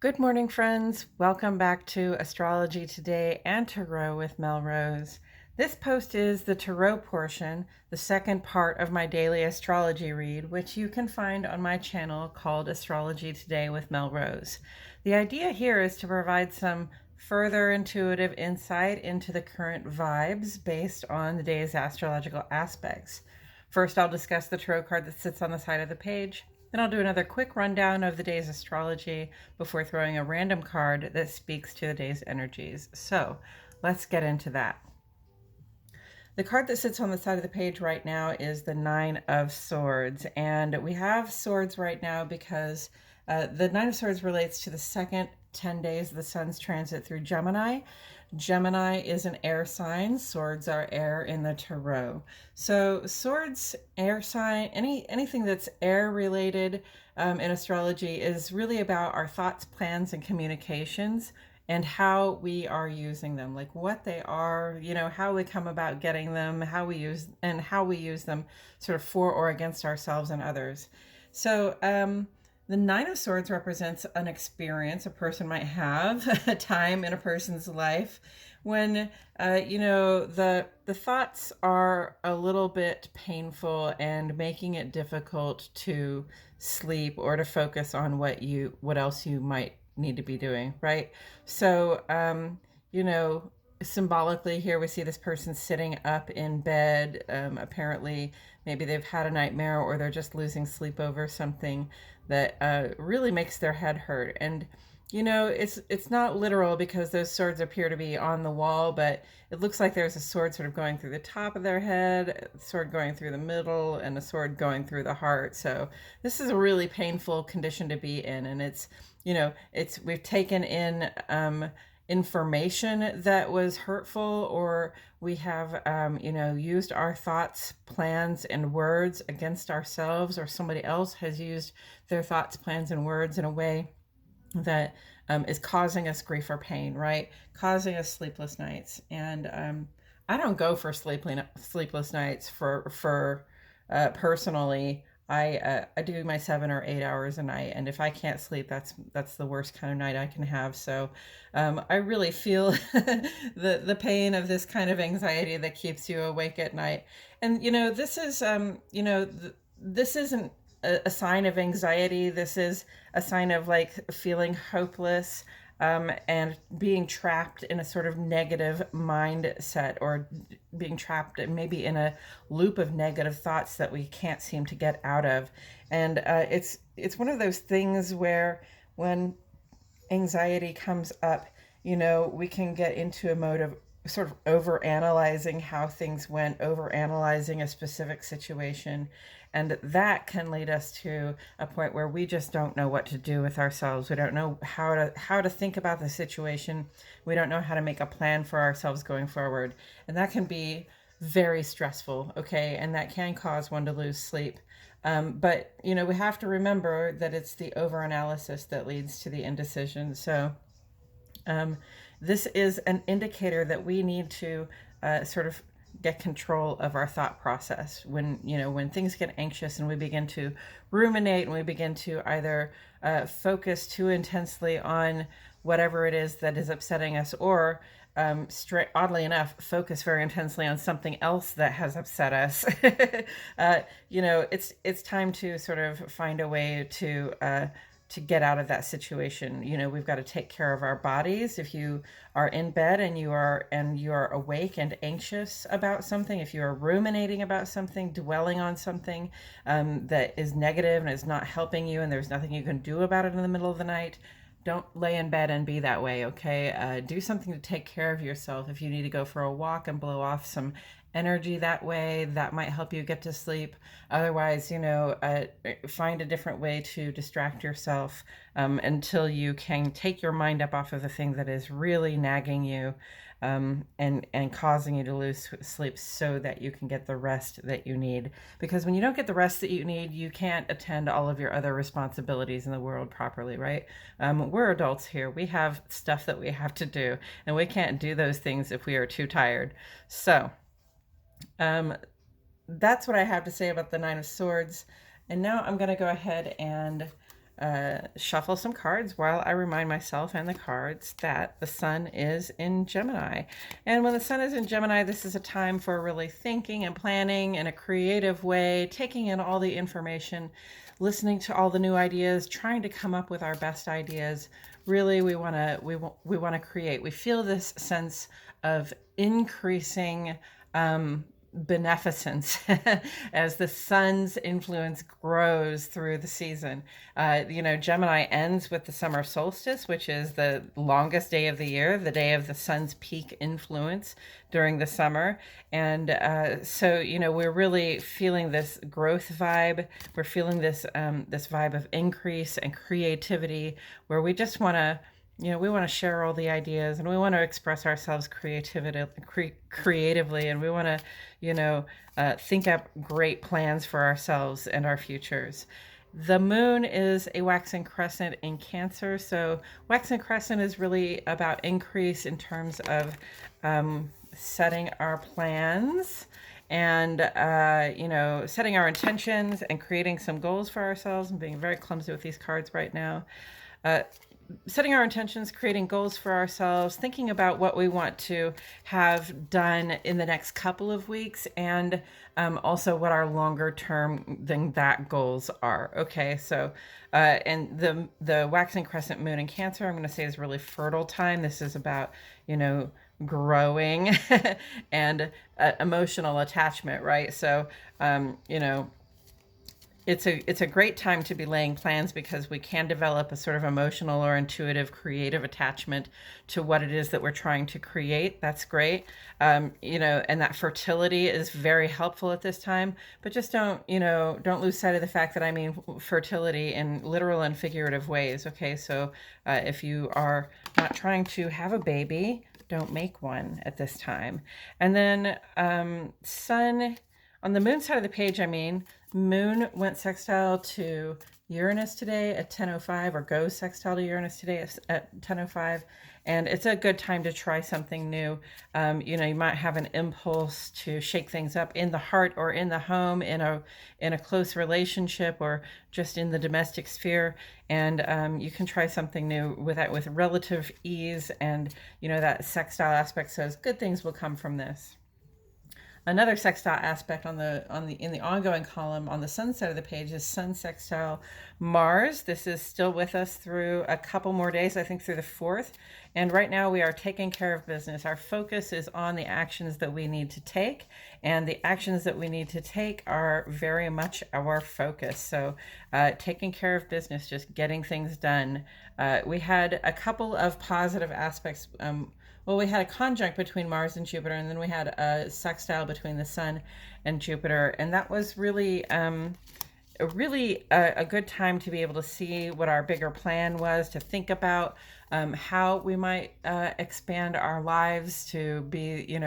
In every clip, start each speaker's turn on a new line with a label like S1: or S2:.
S1: Good morning, friends. Welcome back to Astrology Today and Tarot with Melrose. This post is the Tarot portion, the second part of my daily astrology read, which you can find on my channel called Astrology Today with Melrose. The idea here is to provide some further intuitive insight into the current vibes based on the day's astrological aspects. First, I'll discuss the tarot card that sits on the side of the page. Then I'll do another quick rundown of the day's astrology before throwing a random card that speaks to the day's energies. So let's get into that. The card that sits on the side of the page right now is the Nine of Swords. And we have swords right now because the Nine of Swords relates to the second 10 days of the sun's transit through Gemini. Gemini is an air sign. Swords are air in the tarot. So swords, air sign, anything that's air related in astrology is really about our thoughts, plans, and communications and how we are using them, like what they are, how we come about getting them, how we use them sort of for or against ourselves and others. So the Nine of Swords represents an experience a person might have, a time in a person's life when, the thoughts are a little bit painful and making it difficult to sleep or to focus on what else you might need to be doing, right? So, symbolically here we see this person sitting up in bed. Apparently, maybe they've had a nightmare or they're just losing sleep over something that really makes their head hurt. And it's not literal because those swords appear to be on the wall, but it looks like there's a sword sort of going through the top of their head, a sword going through the middle, and a sword going through the heart. So this is a really painful condition to be in, and we've taken in information that was hurtful, or we have used our thoughts, plans, and words against ourselves, or somebody else has used their thoughts, plans, and words in a way that is causing us grief or pain, right? Causing us sleepless nights. And I don't go for sleepless nights for personally. I do my 7 or 8 hours a night, and if I can't sleep, that's the worst kind of night I can have. So I really feel the pain of this kind of anxiety that keeps you awake at night. And this is this isn't a sign of anxiety. This is a sign of like feeling hopeless and being trapped in a sort of negative mindset, or being trapped maybe in a loop of negative thoughts that we can't seem to get out of. And it's one of those things where when anxiety comes up, we can get into a mode of sort of over analyzing how things went, over analyzing a specific situation. And that can lead us to a point where we just don't know what to do with ourselves. We don't know how to think about the situation. We don't know how to make a plan for ourselves going forward. And that can be very stressful, okay? And that can cause one to lose sleep. But, we have to remember that it's the overanalysis that leads to the indecision. So this is an indicator that we need to sort of get control of our thought process when things get anxious and we begin to ruminate and we begin to either focus too intensely on whatever it is that is upsetting us, or oddly enough, focus very intensely on something else that has upset us. It's time to sort of find a way to get out of that situation. We've got to take care of our bodies. If you are in bed and you are awake and anxious about something, if you are ruminating about something, dwelling on something that is negative and is not helping you, and there's nothing you can do about it in the middle of the night, don't lay in bed and be that way, okay? Do something to take care of yourself. If you need to go for a walk and blow off some energy that way, that might help you get to sleep. Otherwise, find a different way to distract yourself until you can take your mind up off of the thing that is really nagging you and causing you to lose sleep, so that you can get the rest that you need. Because when you don't get the rest that you need, you can't attend all of your other responsibilities in the world properly, right? We're adults here. We have stuff that we have to do, and we can't do those things if we are too tired. So that's what I have to say about the Nine of Swords. And now I'm going to go ahead and shuffle some cards while I remind myself and the cards that the sun is in Gemini. And when the sun is in Gemini, this is a time for really thinking and planning in a creative way, taking in all the information, listening to all the new ideas, trying to come up with our best ideas. Really, we want to create. We feel this sense of increasing beneficence as the sun's influence grows through the season. Gemini ends with the summer solstice, which is the longest day of the year, the day of the sun's peak influence during the summer. And we're really feeling this growth vibe. We're feeling this vibe of increase and creativity, where we just want to we want to share all the ideas, and we want to express ourselves creatively, and we want to, think up great plans for ourselves and our futures. The moon is a waxing crescent in Cancer. So waxing crescent is really about increase in terms of setting our plans and, setting our intentions and creating some goals for ourselves. I'm being very clumsy with these cards right now. Setting our intentions, creating goals for ourselves, thinking about what we want to have done in the next couple of weeks, and also what our longer term than that goals are. Okay, so and the waxing crescent moon in Cancer, I'm going to say, is really fertile time. This is about growing and emotional attachment, right? So it's a great time to be laying plans, because we can develop a sort of emotional or intuitive creative attachment to what it is that we're trying to create. That's great. And that fertility is very helpful at this time, but just don't lose sight of the fact that I mean fertility in literal and figurative ways. Okay. So if you are not trying to have a baby, don't make one at this time. And then sun on the moon side of the page, moon went sextile to Uranus today at 10:05, or goes sextile to Uranus today at 10:05. And it's a good time to try something new. You might have an impulse to shake things up in the heart or in the home, in a close relationship, or just in the domestic sphere. And you can try something new with relative ease. And that sextile aspect says good things will come from this. Another sextile aspect in the ongoing column on the sun side of the page is Sun sextile Mars. This is still with us through a couple more days, I think through the 4th. And right now we are taking care of business. Our focus is on the actions that we need to take, and the actions that we need to take are very much our focus. So taking care of business, just getting things done. We had a couple of positive aspects. We had a conjunct between Mars and Jupiter, and then we had a sextile between the Sun and Jupiter. And that was really a good time to be able to see what our bigger plan was, to think about how we might expand our lives to be,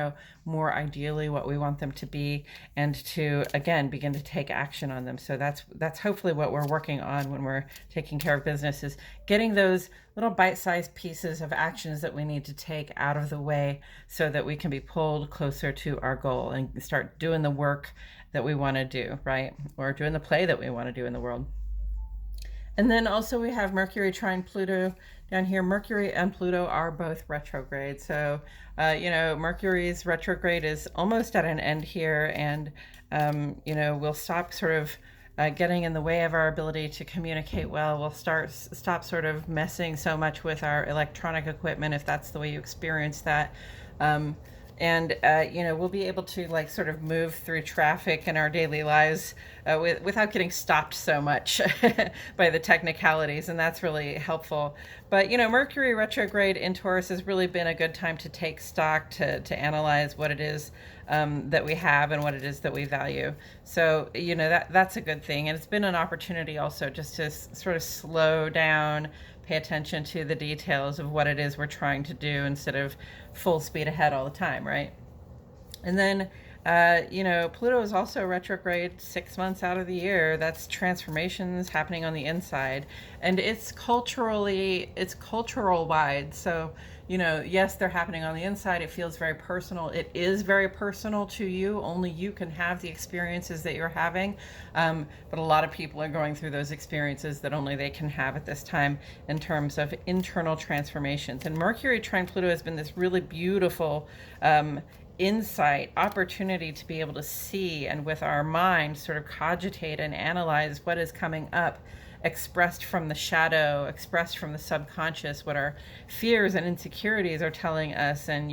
S1: more ideally what we want them to be, and to, again, begin to take action on them. So that's hopefully what we're working on when we're taking care of business, is getting those little bite-sized pieces of actions that we need to take out of the way, so that we can be pulled closer to our goal and start doing the work that we want to do, right? Or doing the play that we want to do in the world. And then also we have Mercury trine Pluto down here. Mercury and Pluto are both retrograde. So, Mercury's retrograde is almost at an end here, and, we'll stop sort of getting in the way of our ability to communicate well. We'll stop sort of messing so much with our electronic equipment, if that's the way you experience that. We'll be able to sort of move through traffic in our daily lives without getting stopped so much by the technicalities, and that's really helpful. But Mercury retrograde in Taurus has really been a good time to take stock, to analyze what it is that we have and what it is that we value. So that's a good thing, and it's been an opportunity also just to sort of slow down, pay attention to the details of what it is we're trying to do, instead of full speed ahead all the time, right? And then Pluto is also retrograde 6 months out of the year. That's transformations happening on the inside, and it's cultural wide. So, yes, they're happening on the inside. It feels very personal. It is very personal to you. Only you can have the experiences that you're having. But a lot of people are going through those experiences that only they can have at this time in terms of internal transformations. And Mercury trine Pluto has been this really beautiful insight, opportunity to be able to see and with our mind sort of cogitate and analyze what is coming up, expressed from the shadow, expressed from the subconscious, what our fears and insecurities are telling us, and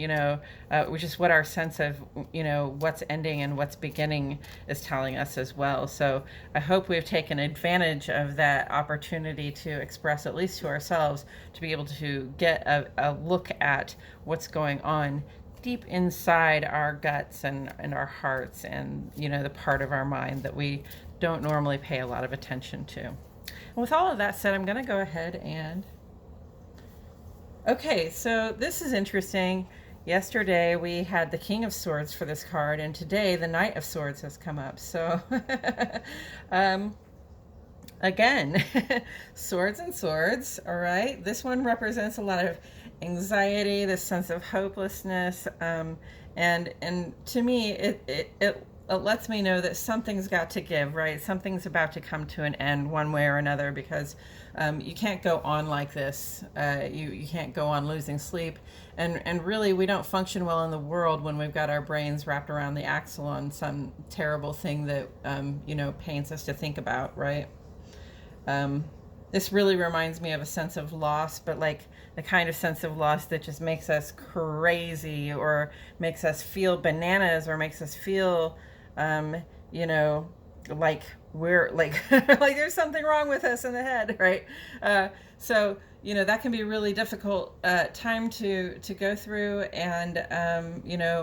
S1: which is what our sense of what's ending and what's beginning is telling us as well. So I hope we've taken advantage of that opportunity to express, at least to ourselves, to be able to get a look at what's going on deep inside our guts and our hearts, and the part of our mind that we don't normally pay a lot of attention to. And with all of that said, I'm going to go ahead and okay, so this is interesting. Yesterday we had the King of Swords for this card, and today the Knight of Swords has come up. So again, swords and swords. All right, this one represents a lot of anxiety, this sense of hopelessness, and to me it lets me know that something's got to give, right? Something's about to come to an end one way or another, because you can't go on like this. You can't go on losing sleep, and really we don't function well in the world when we've got our brains wrapped around the axle on some terrible thing that pains us to think about, right? This really reminds me of a sense of loss, but like the kind of sense of loss that just makes us crazy, or makes us feel bananas, or makes us feel, like we're like, like there's something wrong with us in the head, right? So, that can be a really difficult time to go through, and,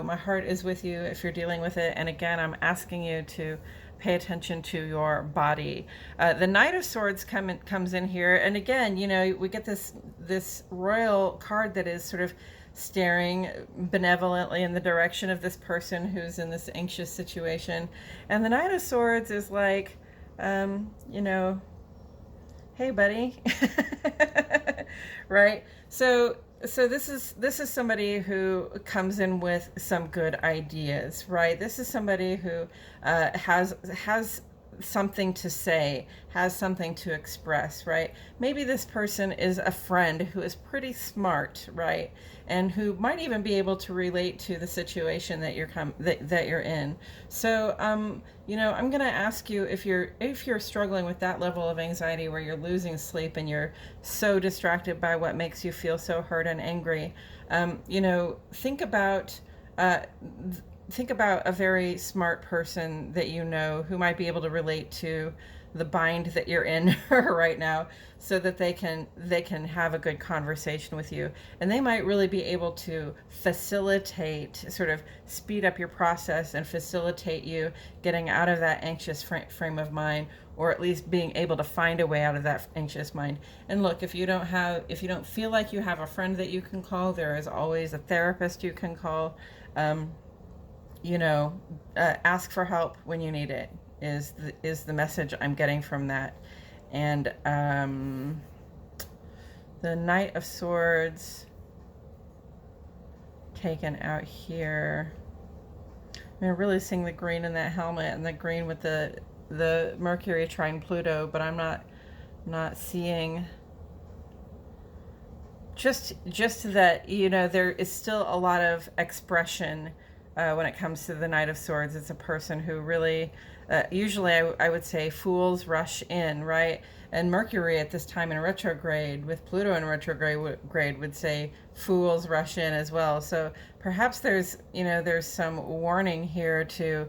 S1: my heart is with you if you're dealing with it. And again, I'm asking you to pay attention to your body. The Knight of Swords comes in here, and again, we get this royal card that is sort of staring benevolently in the direction of this person who's in this anxious situation. And the Knight of Swords is like, hey buddy, right? So this is somebody who comes in with some good ideas, right? This is somebody who has something to say, has something to express, right? Maybe this person is a friend who is pretty smart, right? And who might even be able to relate to the situation that you're in. So, I'm going to ask you, if you're struggling with that level of anxiety where you're losing sleep and you're so distracted by what makes you feel so hurt and angry, think about a very smart person that who might be able to relate to the bind that you're in right now, so that they can have a good conversation with you, and they might really be able to facilitate, sort of speed up your process and facilitate you getting out of that anxious frame of mind, or at least being able to find a way out of that anxious mind. And look, if you don't feel like you have a friend that you can call, there is always a therapist you can call. Ask for help when you need it is the message I'm getting from that. And the Knight of Swords taken out here. I'm really seeing the green in that helmet, and the green with the Mercury trine Pluto, but I'm not seeing just that there is still a lot of expression when it comes to the Knight of Swords. It's a person who really, usually I would say fools rush in, right? And Mercury at this time in retrograde, with Pluto in retrograde, would say fools rush in as well. So perhaps there's some warning here to,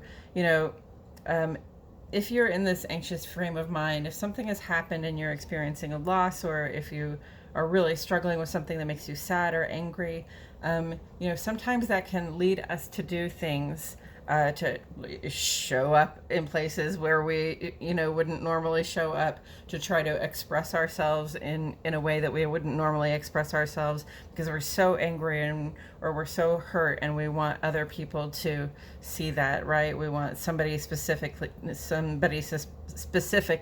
S1: if you're in this anxious frame of mind, if something has happened and you're experiencing a loss, or if you are really struggling with something that makes you sad or angry, sometimes that can lead us to do things to show up in places where we, wouldn't normally show up, to try to express ourselves in a way that we wouldn't normally express ourselves, because we're so angry or we're so hurt, and we want other people to see that, right? We want somebody specific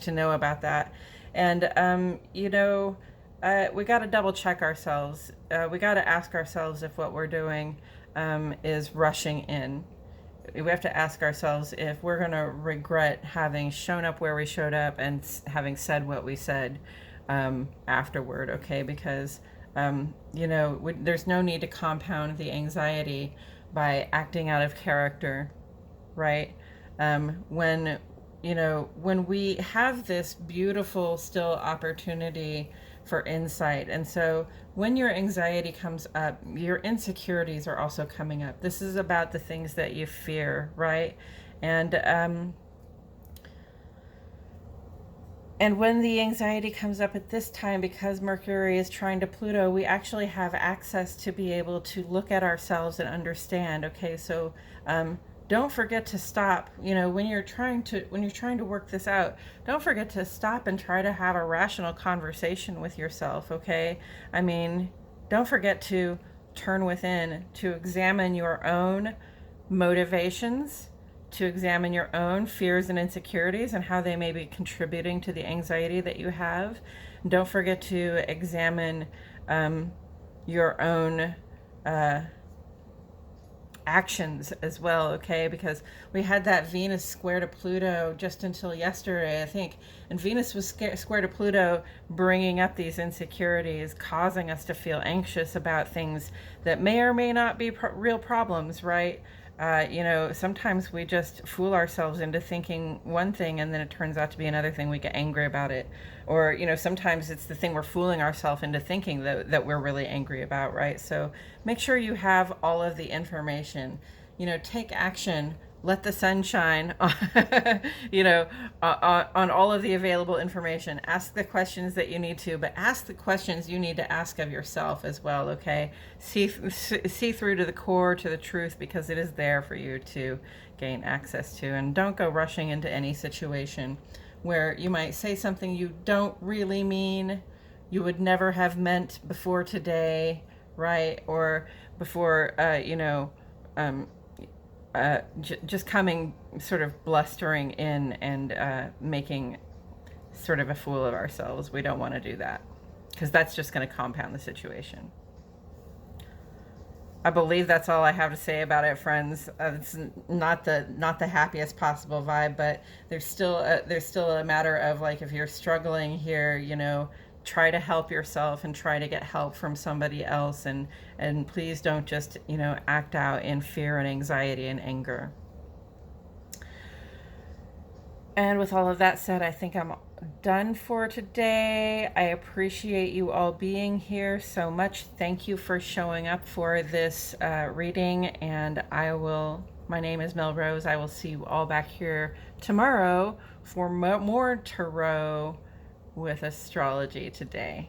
S1: to know about that. And, we got to double check ourselves. We got to ask ourselves if what we're doing is rushing in. We have to ask ourselves if we're going to regret having shown up where we showed up and having said what we said afterward, okay? Because, there's no need to compound the anxiety by acting out of character, right? When we have this beautiful still opportunity for insight. And so when your anxiety comes up, your insecurities are also coming up. This is about the things that you fear, right? And when the anxiety comes up at this time, because Mercury is trine to Pluto, we actually have access to be able to look at ourselves and understand, okay, so don't forget to stop, when you're trying to work this out, don't forget to stop and try to have a rational conversation with yourself, okay? I mean, don't forget to turn within, to examine your own motivations, to examine your own fears and insecurities and how they may be contributing to the anxiety that you have. Don't forget to examine your own actions as well, okay? Because we had that Venus square to Pluto just until yesterday, I think, and Venus was square to Pluto, bringing up these insecurities, causing us to feel anxious about things that may or may not be real problems, right? Sometimes we just fool ourselves into thinking one thing and then it turns out to be another thing. We get angry about it. Or, sometimes it's the thing we're fooling ourselves into thinking that we're really angry about, right? So make sure you have all of the information. Take action. Let the sun shine, on all of the available information. Ask the questions that you need to, but ask the questions you need to ask of yourself as well, okay? See through to the core, to the truth, because it is there for you to gain access to. And don't go rushing into any situation where you might say something you don't really mean, you would never have meant before today, right? Or before, just coming sort of blustering in and making sort of a fool of ourselves. We don't want to do that, because that's just going to compound the situation. I believe that's all I have to say about it, friends. It's not the happiest possible vibe, but there's still a matter of, like, if you're struggling here, try to help yourself and try to get help from somebody else, and please don't just act out in fear and anxiety and anger. And with all of that said, I think I'm done for today. I appreciate you all being here so much. Thank you for showing up for this reading, and my name is Melrose. I will see you all back here tomorrow for more tarot with astrology today.